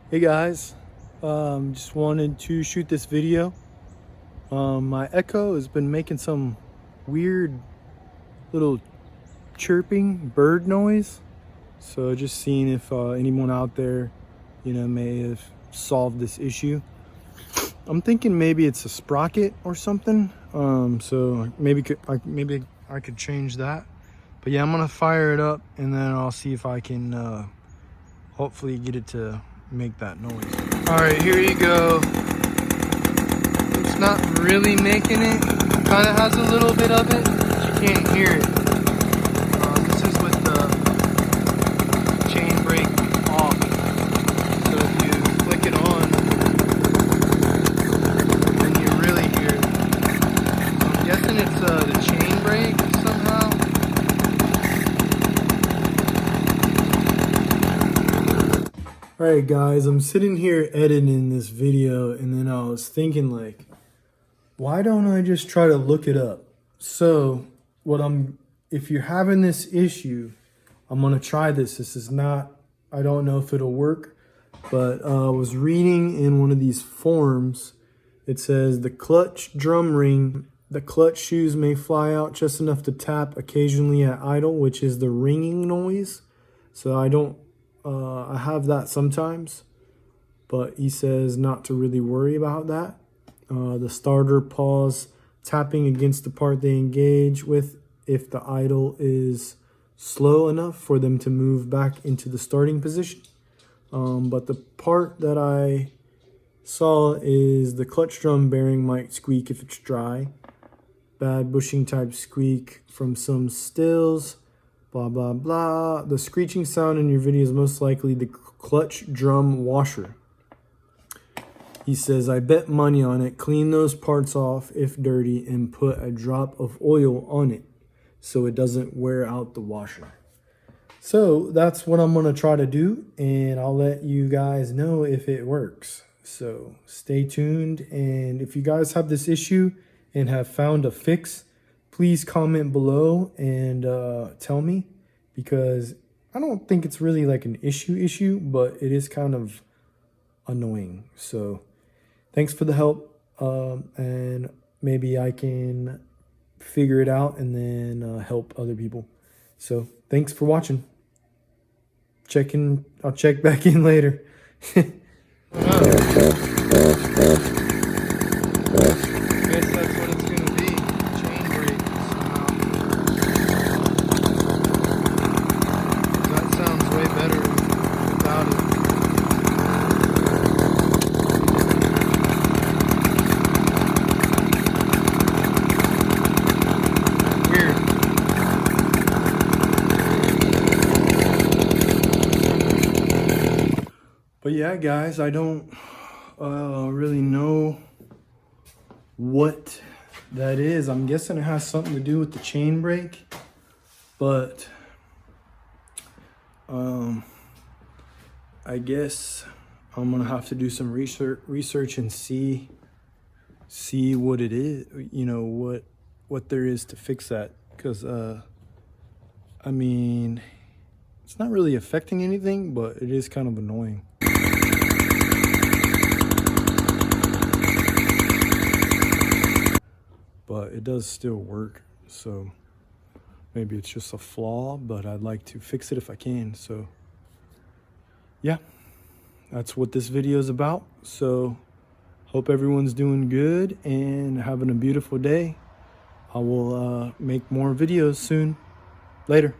Hey guys, just wanted to shoot this video. My Echo has been making some weird little chirping bird noise. So just seeing if anyone out there, may have solved this issue. I'm thinking maybe it's a sprocket or something. So maybe I could change that. But yeah, I'm gonna fire it up and then I'll see if I can hopefully get it to make that noise. All right, here you go. It's not really making it. Kind of has a little bit of it, but you can't hear it. This is with the chain brake off. So if you flick it on, then you really hear it. So I'm guessing it's the chain brake somehow. Alright guys, I'm sitting here editing this video and then I was thinking like, why don't I just try to look it up? So if you're having this issue, I'm gonna try this. This is not, I don't know if it'll work, but I was reading in one of these forums, it says the clutch drum ring, the clutch shoes may fly out just enough to tap occasionally at idle, which is the ringing noise. So I have that sometimes, but he says not to really worry about that. The starter pause tapping against the part they engage with if the idle is slow enough for them to move back into the starting position. But the part that I saw is the clutch drum bearing might squeak if it's dry. Bad bushing type squeak from some stills. Blah, blah, blah. The screeching sound in your video is most likely the clutch drum washer. He says, I bet money on it. Clean those parts off if dirty and put a drop of oil on it so it doesn't wear out the washer. So that's what I'm going to try to do, and I'll let you guys know if it works. So stay tuned, and if you guys have this issue and have found a fix, please comment below and tell me, because I don't think it's really like an issue, but it is kind of annoying. So thanks for the help, and maybe I can figure it out and then help other people. So thanks for watching. I'll check back in later. But yeah, guys, I don't really know what that is. I'm guessing it has something to do with the chain brake, but I guess I'm gonna have to do some research and see what it is, what there is to fix that, because I mean, it's not really affecting anything, but it is kind of annoying. But it does still work, so maybe it's just a flaw, but I'd like to fix it if I can. So yeah, that's what this video is about. So hope everyone's doing good and having a beautiful day. I will make more videos soon. Later.